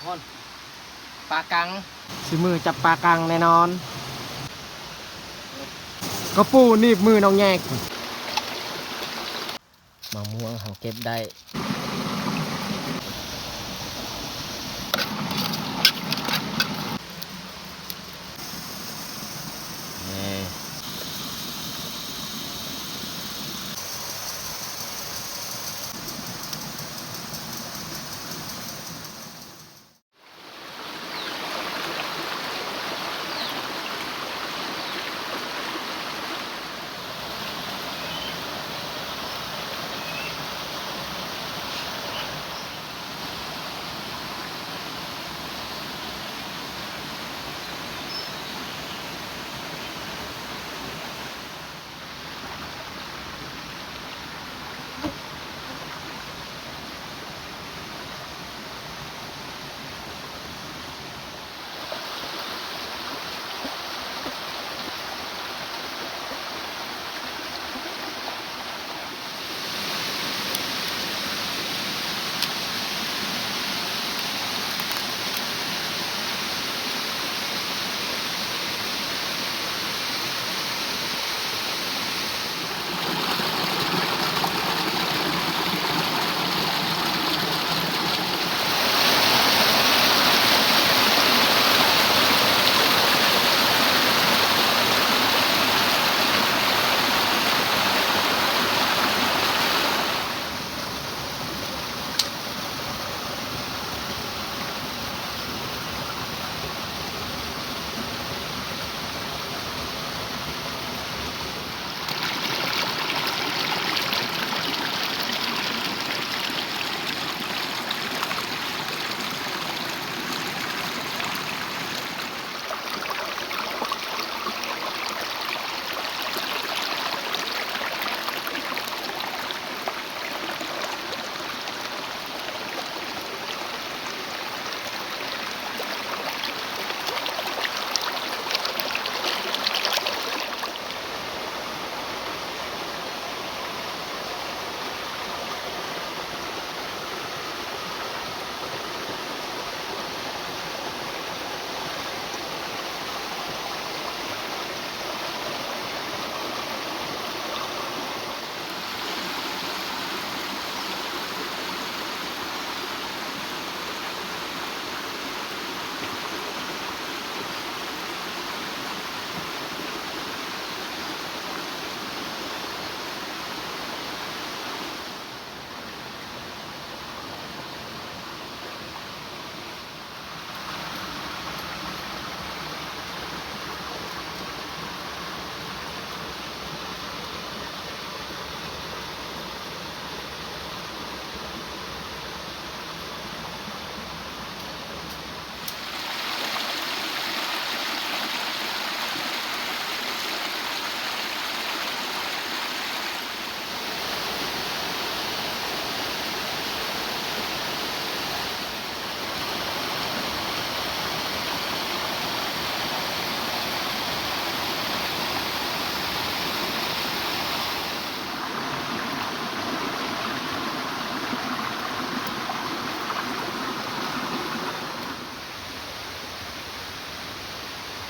คนปลากัง สิมือจับปลากังแน่นอนก็ปูนีบมือน้องแยกมะม่วงเขาเก็บได้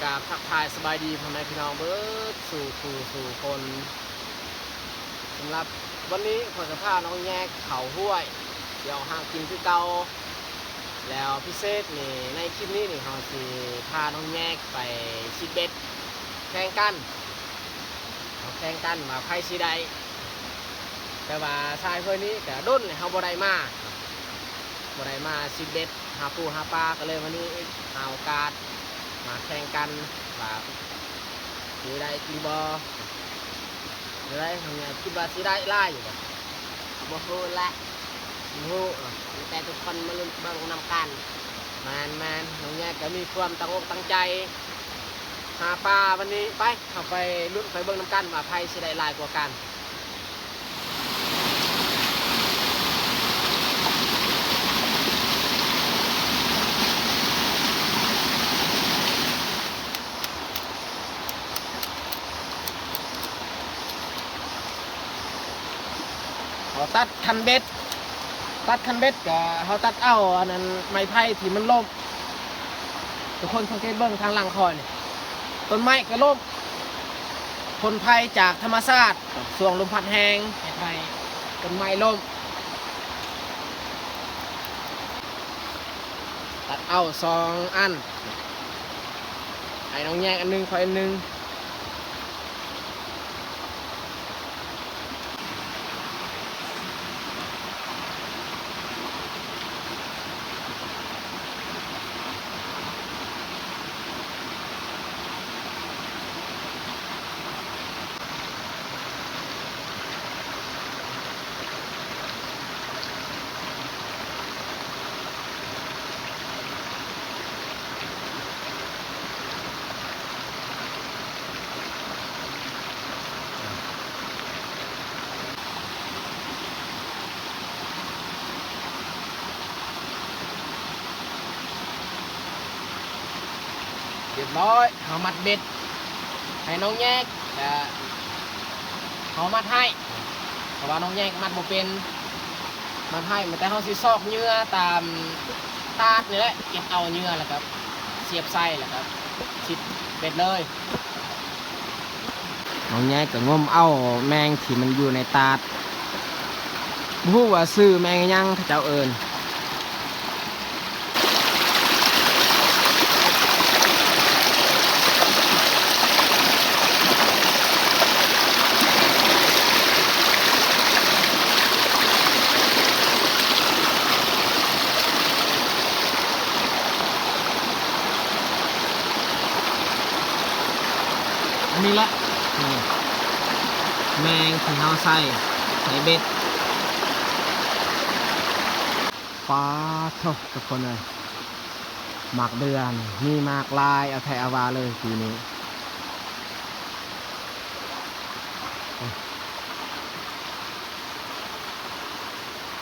กราบทักทายสบายดีพ่อแม่พี่น้องเบิร์ดสู่คนสำหรับวันนี้ขอจะพาน้องแยกเขาห้วยเดี๋ยวห่างกินคือเก่าแล้วพิเศษนี่ในคลิปนี้นี่เขาสิพาน้องแยกไปชิดเบ็ดแข่งกันมาใครสิได้แต่ว่าชายเพื่อนนี้แต่ด้นเขาบ่ได้มาชิดเบ็ดหาปูหาปลาก็เลยวันนี้หาโอกาสมาแข่งกันว่าสิได้กินบ่ได้ทำไงคิดว่าสิได้ไล่อยู่บ่ฮู้ละฮู้แต่ทุกคนมาลุ้นเบิ่งนำกันมันน้องแยกก็มีความตั้งอกตั้งใจหาปลาวันนี้ไปเข้าไปลุ้นไปเบิ่งนำกันว่าใครสิได้ไล่กว่ากัน ตัดคันเบ็ด ตัดคันเบ็ดก็เขาตัดเอาอันนั้นไม้ไผ่ที่มันล่มทุกคนสังเกตเบื้องทางหลังคอยนี่ต้นไม้ก็ล่มผลภัยจากธรรมชาติส่วงลมพัดแหงไม้ไผ่ต้นไม้ล่มตัดเอา2 อันให้น้องแยกอันนึงคอยอันนึงเรียบร้อยเขามัดเบ็ดให้น้องแยกเขามัดให้เพราะว่าน้องแยกมัดบ่เป็นมัดให้แต่เขาสิซอกเนื้อตามตาดนี่แหละเก็บเอาเนื้อแหละครับเสียบไส้แหละครับชิดเบ็ดเลยน้องแยกก็งมเอาแมงที่มันอยู่ในตาดบ่ฮู้ว่าซื้อแมงยังเขาเจ้าเอิ้นอันนี้ละนี่แมงที่เราใส่เบ็ดปลาเท่าทุกคนเลยหมากเดือนมีหมากลายเอาไทยอาวาเลยทีนี้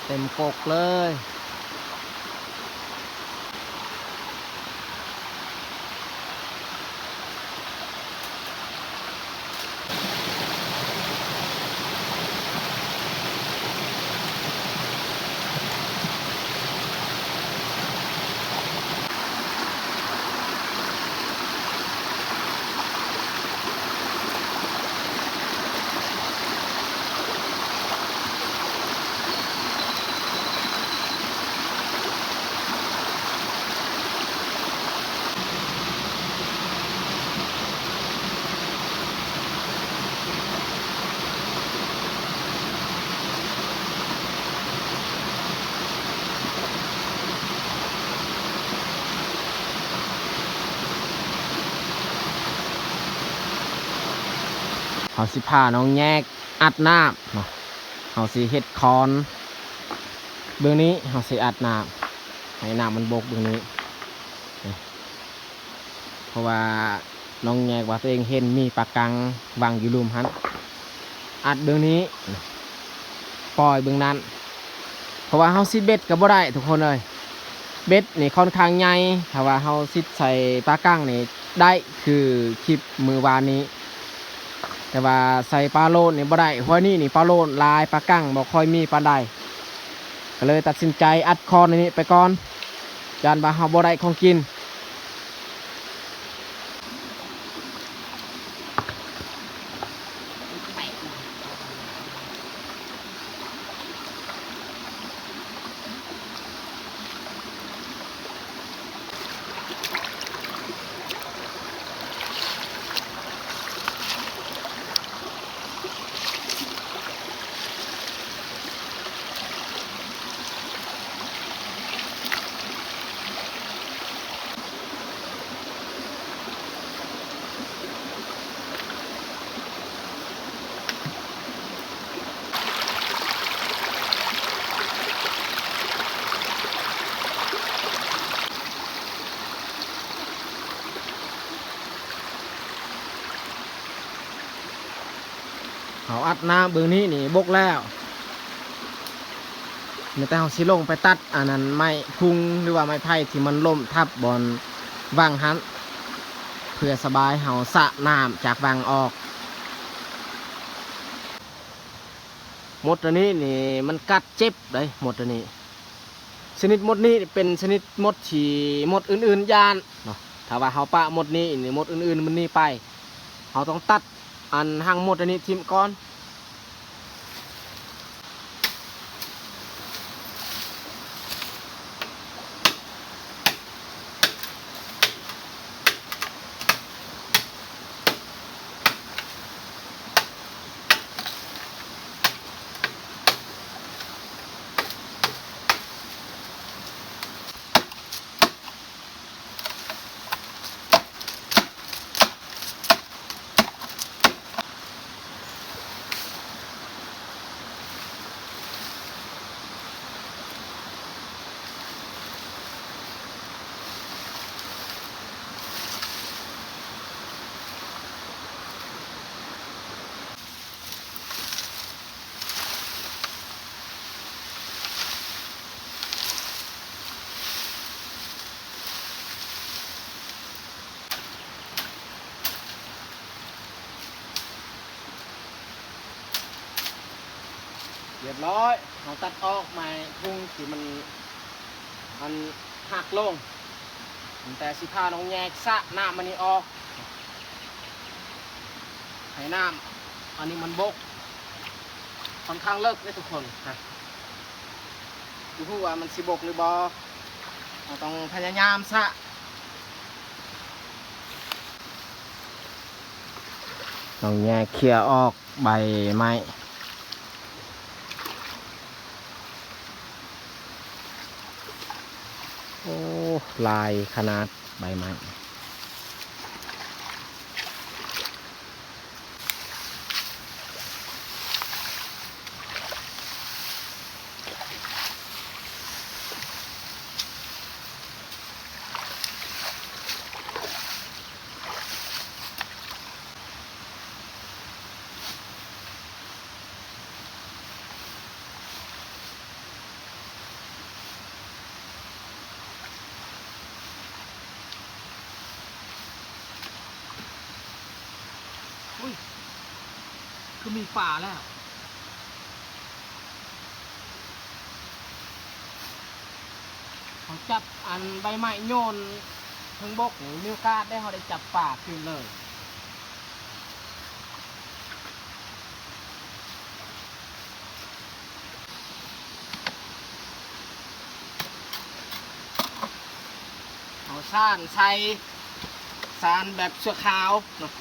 เต็มกกเลยเขาสิพาน้องแยกอัดน้ำเนาะเขาสิเฮ็ดคอนเบื้องนี้เขาสิอัดน้ำให้น้ำมันบกเบื้องนี้เพราะว่าน้องแยกว่าตัวเองเห็นมีปลากังวางอยู่ลุมหันอัดเบื้องนี้ปล่อยเบื้องนั้นเพราะว่าเขาซิดเบ็ดก็บ่ได้ทุกคนเลยเบ็ดนี่ค่อนข้างใหญ่ถ้าว่าเขาซิดใส่ปลากังนี่ได้คือคลิปมือวานนี้แต่ว่าใส่ปลาโลดนี่บ่ได้เพราะนี่ปลาโลดลายปลากั้งบ่ค่อยมีปลาใดก็เลยตัดสินใจอัดคอนนี้ไปก่อนจานบาเฮาบ่ได้ของกินเขาอัดน้ำเบื้องนี้นี่บกแล้วแต่เขาสิลงไปตัดอันนั้นไม้พุงหรือว่าไม้ไผ่ที่มันล่มทับบนวางหันเพื่อสบายเขาสะน้ำจากวางออกหมดตัวนี้นี่มันกัดเจ็บเลยหมดตัวนี้ ชนิดมดนี้เป็นชนิดมดที่มดอื่นๆยานเนาะถ้าว่าเขาปะมดนี้นี่มดอื่นๆมันนี่ไปเขาต้องตัดอันหางมดอันนี้ทิ่มก่อนเรียบร้อยเขาตัดออกมาทุ่งที่มันหักลงแต่สิพาน้องแยกสะน้ำมันนี่ออกให้น้ำอันนี้มันบกค่อนข้างเลิกได้ทุกคนฮะดูผู้ว่ามันสิบกหรือบอเราต้องพยายามสะต้องแยกเคลียร์ออกใบไม้โอ้ลายขนาดใบไม้คือมีป่าแล้วเขาจับอันใบไม้โยนทั้งบกนี่มีโอกาสได้เขาได้จับป่าขึ้นเลยเอาซ่านใส่ซานแบบเสื้อขาวเนาะ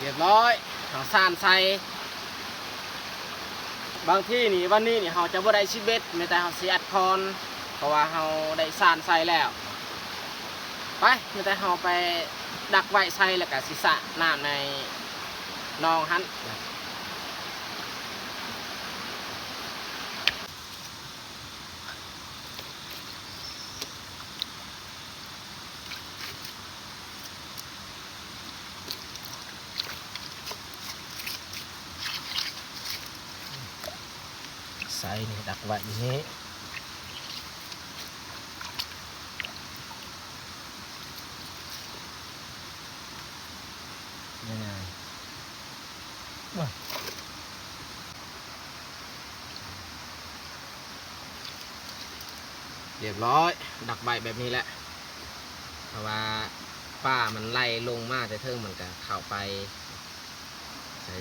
เรียบร้อยเอาซ่านใส่บางที่นี่วันนี้นี่เขาจะบ่ได้ชิเบ็ดไม่แต่เขาเสียดคอนเพราะว่าเขาได้ซ่านใส่แล้วไปไม่แต่เขาไปดักไว้ใส่แล้วก็สิสะน้ำในนองหันใส่นี่ดักไว้อย่างนี้ง่ายเรียบร้อยดักใบแบบนี้แหละเพราะว่าป้ามันไล่ลงมาแต่เทิงมันก็เข้าไป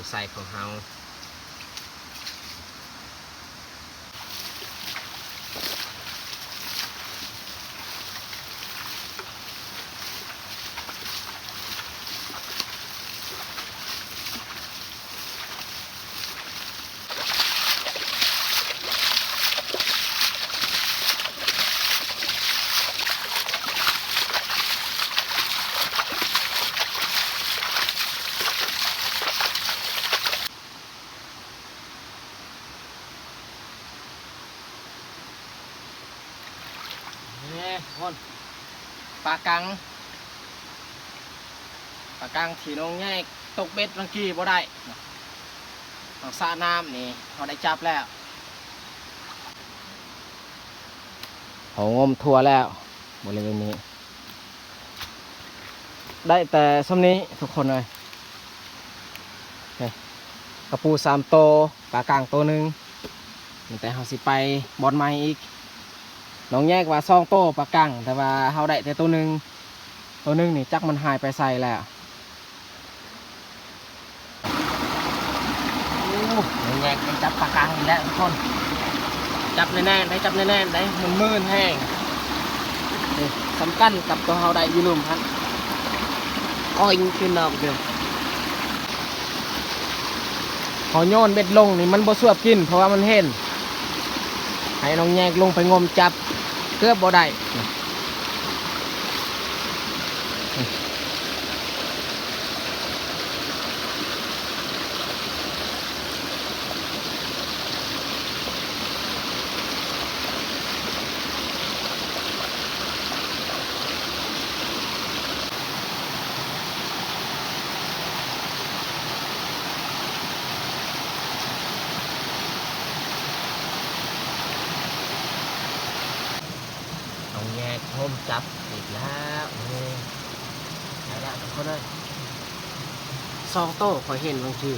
ใส่ของเฮาคนปลากังที่น้องแยกตกเบ็ดเมื่อกี้บ่ได้เอาสระน้ำนี่เขาได้จับแล้ว เขางมทั่วแล้วบริเวณนี้ได้แต่ซ้ำนี้ทุกคนเลยกระปู3 โตปลากลางตัวหนึ่งแต่เขาสิไปบอลไม้อีกน้องแยกว่า2 โตปลากลางแต่ว่าเขาได้แต่ตัวหนึ่งนี่จักมันหายไปใส่แล้วน้องแยกได้จับปลากลางอีกแล้วทุกคนจับแน่ๆได้จับแน่ๆได้มันมืนแห้งสำคัญกับตัวเขาได้อยูนุ่มครับอ้อยขึ้นนอกเดียวเขาโยนเบ็ดลงนี่มันบ่สวบกินเพราะว่ามันเห็นให้น้องแยกลงไปงมจับเกือบบ่ได้น้องแยกงมจับอีกแล้วนี่ได้แล้วทุกคนเลย2 โต้คอยเห็นบางที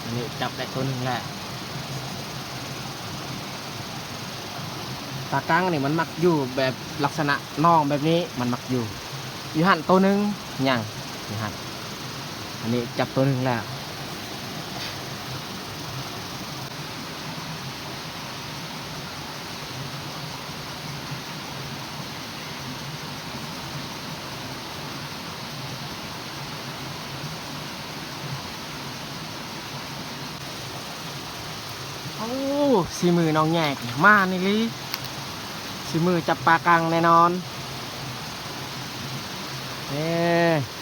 อันนี้จับได้ตัวหนึ่งแล้วปลากลางนี่มันมักอยู่แบบลักษณะน่องแบบนี้มันมักอยู่หันตัวหนึ่งอย่างอยู่หันอันนี้จับตัวหนึ่งแล้วโอ้สีมือน้องแยกมานี่ลิสีมือจับปลากลางแน่นอน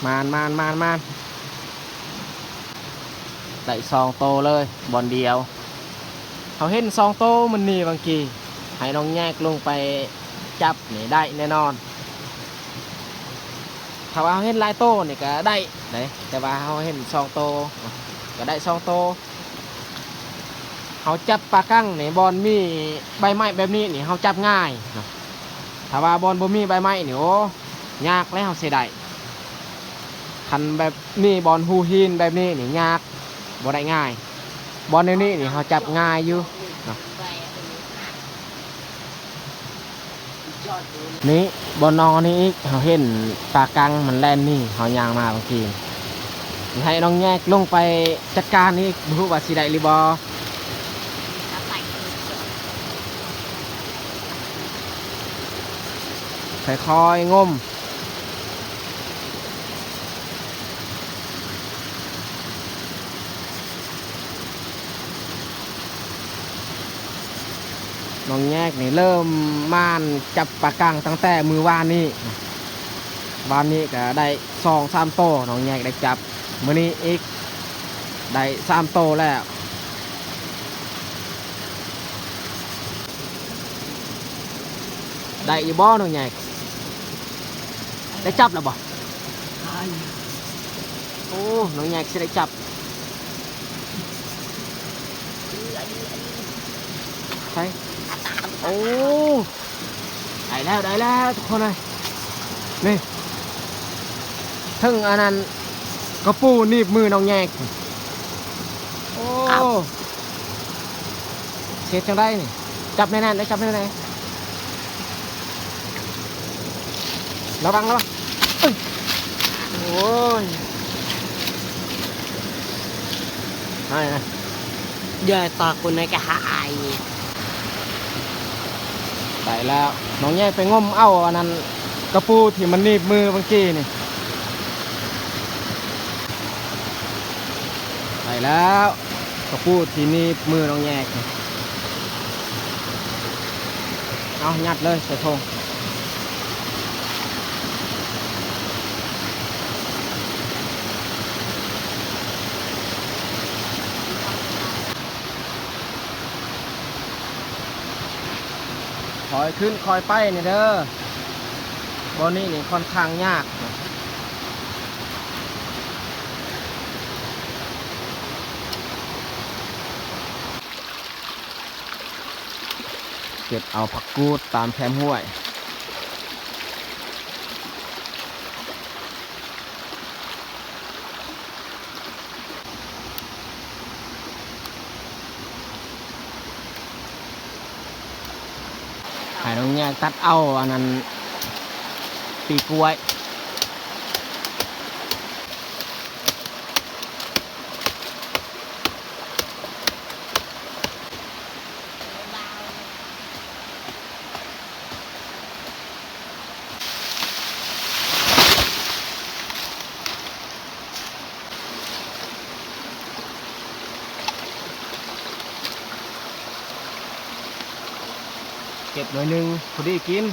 มานได้2 โตเลยบอลเดียวเขาเห็น2 โตมันนี่บางทีให้น้องแยกลงไปจับนี่ได้แน่นอนถ้าว่าเขาเห็นหลายโตนี่ก็ได้แต่ว่าเขาเห็น2 โตก็ได้2 โตเขาจับปลากั้งนี่บอลมีใบไม้แบบนี้นี่เขาจับง่ายถ้าว่าบอลบ่มีใบไม้นี่โอ้ยากแล้วเสียดายคันแบบนี่บอลฮูฮินแบบนี้นี่ยากบ่ได้ง่ายบอลในนี้นี่เขาจับง่ายอยู่นี่บอลนองนี่อีกเขาเห็นปลากังมันแล่นนี่เขายางมาบางทีให้น้องแยกลงไปจัดการนี่บ่รู้ว่าสิได้หรือบ่ค่อยๆงมน้องแยกนี่เริ่มม่านจับปลากังตั้งแต่มือวานนี้ก็ได้2-3 โตน้องแยกได้จับมื้อนี้อีกได้3 โตแล้วได้อีบ่น้องแยกได้จับแล้วบ่โอ้น้องแยกสิได้จับใช่โอ้ได้แล้วทุกคนเลยนี่ถึงอันนั้นกระปูหนีบมือน้องแยกโอ้เสียจังได้นี่จับแน่ๆได้จับแน่ๆระวังโอ้ยนี่อย่าตาคนในกระหายได้แล้วน้องแยกไปงมเอาอันนั้นกระปูที่มันหนีบมือบางทีนี่ได้แล้วกระปูที่หนีบมือน้องแยกเอายัดเลยใส่ทงคอยขึ้นคอยไปนี่เด้อบอลนี่ค่อนข้างยาก เก็บเอาผักกูดตามแคมห้วยหายตรงเนี้ยตัดเอาอันนั้นปีกล้วยเก็บหน่อยนึงพอดีกิน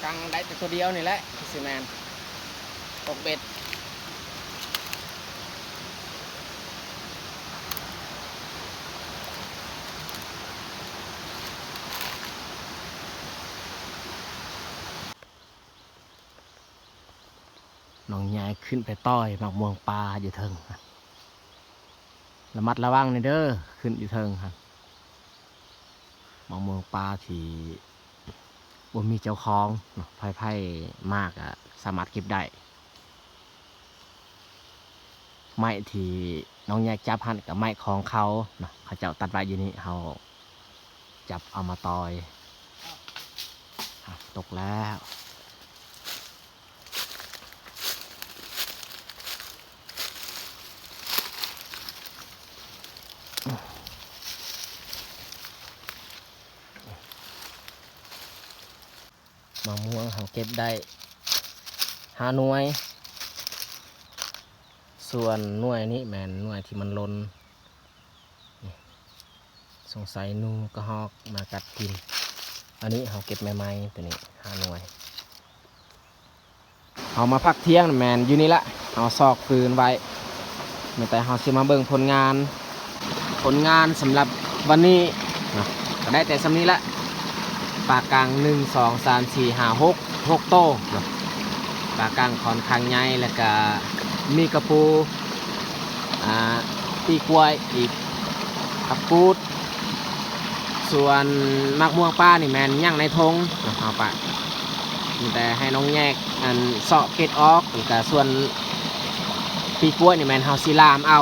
กังได้แต่ตัวเดียวนี่แหละสิแมนตกเบ็ดน้องยายขึ้นไปต้อยหมักม่วงปลาอยู่เทิงระมัดระวังในเด้อขึ้นอยู่เทิงครับหมักม่วงปลาที่บ่มีเจ้าของไผ่มากอะสามารถเก็บได้ไม้ที่น้องแยกจับหันกับไม้ของเขาเขาเจ้าตัดไว้อยู่นี่เขาจับเอามาตอยตกแล้วมะม่วงเขาเก็บได้5 หน่วยส่วนหน่วยนี้แมนหน่วยที่มันล้นสงสัยนูกระหอกมากัดกินอันนี้เขาเก็บใหม่ๆตัวนี้5 หน่วยเอามาพักเที่ยงแมนอยู่นี่ละเอาซอกฟืนไว้แต่เขาสิมาเบิ่งผลงานสำหรับวันนี้ก็ได้แต่สำนี้ละปลากลาง1 2 3 4 5 6 โต้ปลากลางขอนคางใหญ่แล้วก็มีกระปูปีกล้วยอีกผักกูดส่วนมักม่วงป้านี่แมนย่างในทงเอาไปแต่ให้น้องแยกอันเสาะเกล็ดออกอีกแต่ส่วนปีกล้วยนี่แมนเฮาซิลามเอา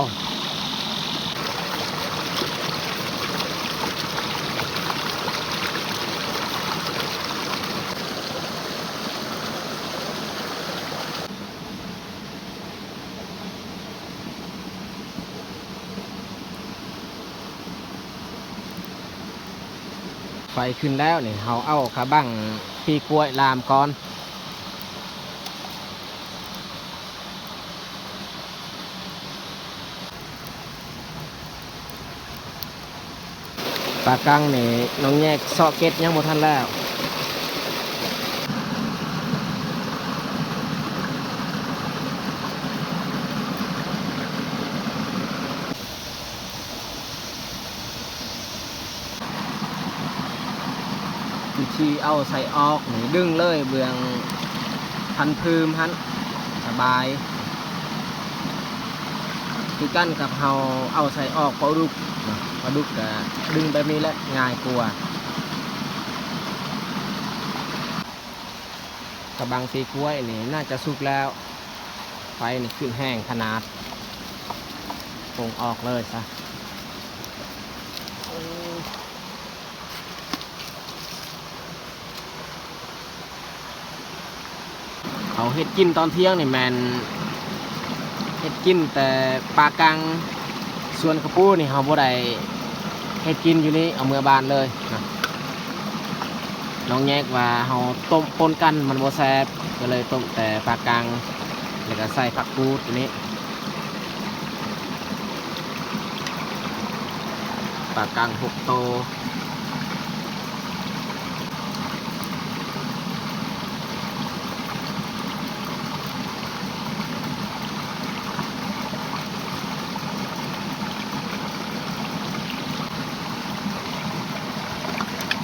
ไฟขึ้นแล้วนี่เขาเอาขาบังปีกล้วยลามก่อนปลากังนี่น้องแยกซอกเก็ตยังหมดทันแล้ววิธีเอาใส่ออกนี่ดึงเลยเบืองพันพืมฮันสบายคือกันกับเฮาเอาใส่ออกปลาดุกก็ดึงแบบนี้แหละง่ายกว่ากระบังปีกล้วยนี่น่าจะสุกแล้วไฟนี่ขึ้นแห้งขนาดปงออกเลยซะเอาเห็ดกินตอนเที่ยงนี่แมนเห็ดกินแต่ปลากังส่วนกระปูนี่เขาบ่ได้เห็ดกินอยู่นี่เอาเมื่อบานเลยนะน้องแยกว่าเขาต้มปนกันมันบ่แซ่บก็เลยต้มแต่ปลากังแล้วก็ใส่ผักกูดตัวนี้ปลากัง6 โต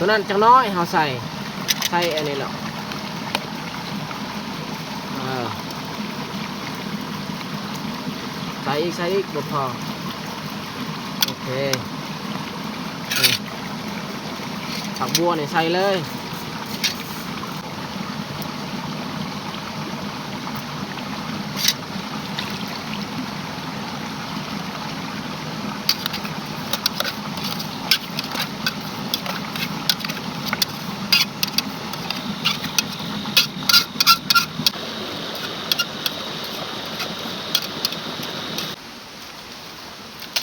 ตัวนั้นจังน้อยเขาใส่อันนี้หรอกใส่อีกบ่พอโอเค เคนี่ผักบัวนี่ใส่เลย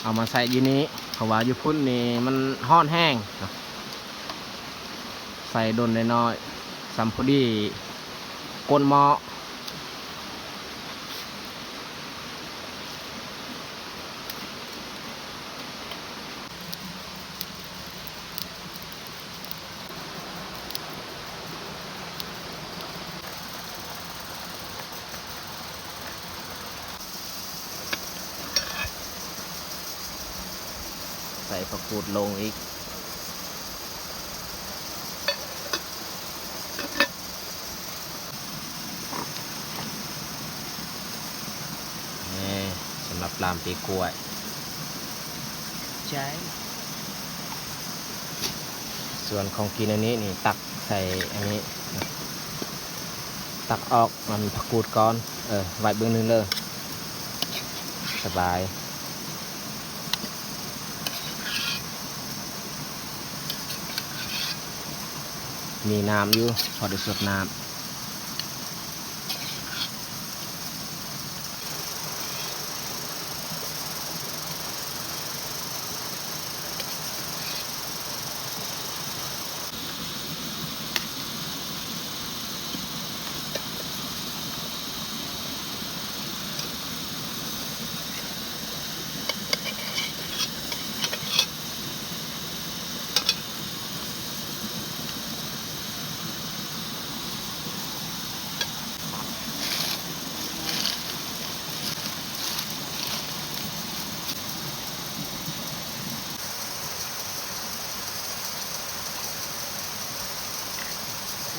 เอามาใส่ยีนี้เพราะว่าอยู่พุ่นนี่มันห้อนแห้งเนาะใส่ดนน้อยๆซัมพอดีก้นหม้อใส่ผักกูดลงอีกนี่สำหรับลามปีกล้วยใช่ส่วนของกินอันนี้นี่ตักใส่อันนี้ตักออกมันผักกูดก่อนไว้เบื้องหนึงเลยสบายมีน้ำอยู่พอได้สดน้ำ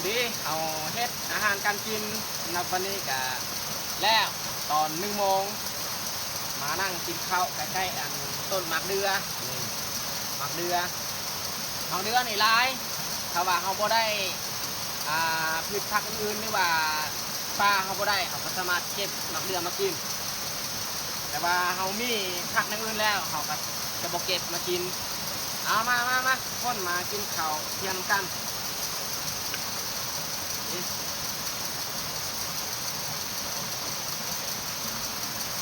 ดีเอาเฮ็ดอาหารการกินนับวันนี้กะแล้วตอน1 โมงมานั่งกินข้าวใกล้ๆอันต้นหมากเดือนี่หมากเดือนี่หลายถ้าว่าเขาบ่ได้พืชผักอื่นหรือว่าปลาเขาบ่ได้เขาก็สามารถเก็บหมากเดือมากินแต่ว่าเขามีผักอย่างอื่นแล้วเขาก็จะบ่เก็บมากินเอามาคนมากินข้าวเที่ยงกัน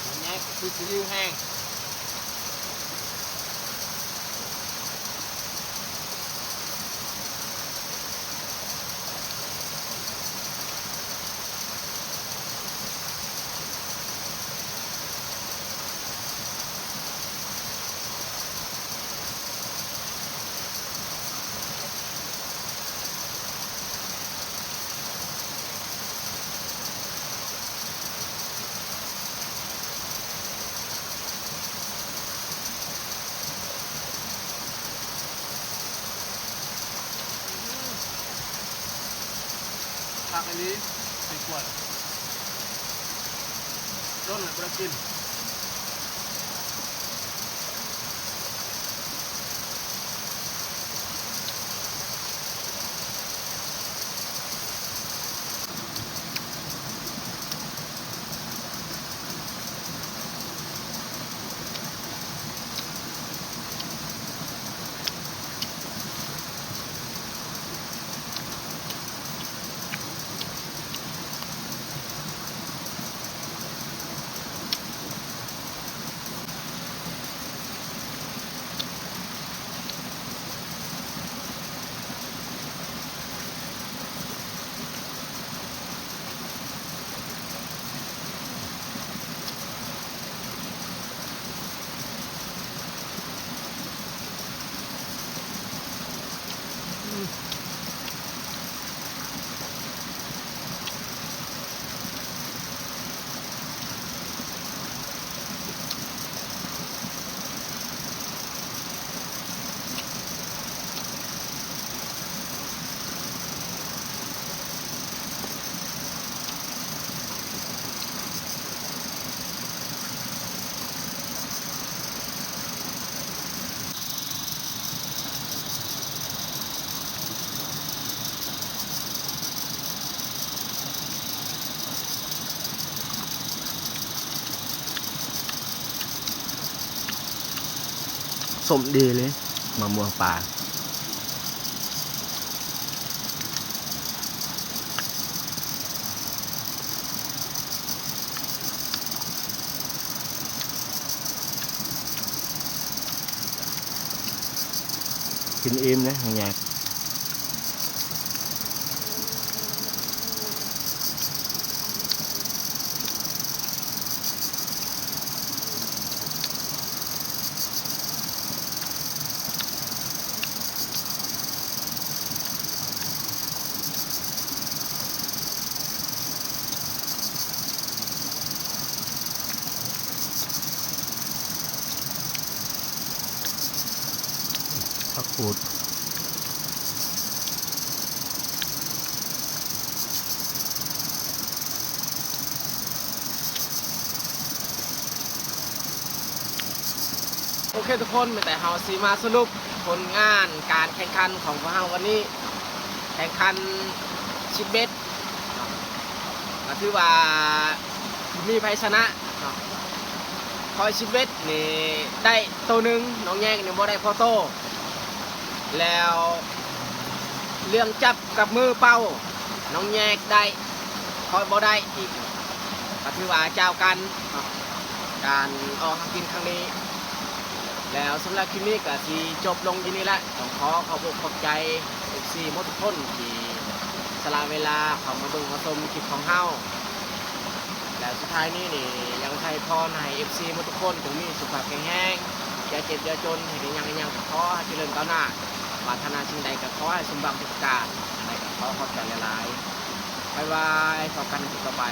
มันแยกคือยืดแห้งผักอันนี้ใส่ขวดต้นอะไรกิน สมดีเลยมะม่วงป่ากินอิ่มนะอยากผักกูดโอเคทุกคนแต่เฮาสีมาสรุปผลงานการแข่งขันของพวกเราวันนี้แข่งขันชิปเบสก็ถือว่ามีไพชนะคอยชิปเบสนี่ได้ตัวหนึ่งน้องแยกนี่บ่ได้พอโตแล้วเรื่องจับกับมือเป้าน้องแยกได้คอยบ่ได้อีกก็ถือว่าเจ้ากันการออกหากินครั้งนี้แล้วสำหรับคลิปนี้ก็สิจบลงที่นี่ละต้องขอบอกขอบใจ FC หมดทุกคนที่สละเวลาเข้ามาเบิ่งมาชมคลิปของเฮาแล้วสุดท้ายนี้นี่ยังไทยพรให้ FC หมดทุกคนจงมีสุขภาพแข็งแรงอย่าเจ็บอย่าจนให้ได้ยังก็ขอให้เจริญก้าวหน้าปรารถนาสิ่งใดก็ขอให้สมหวังทุกประการอะไรก็ขอขอบใจหลายๆบ๊ายบายพบกันในคลิปต่อไป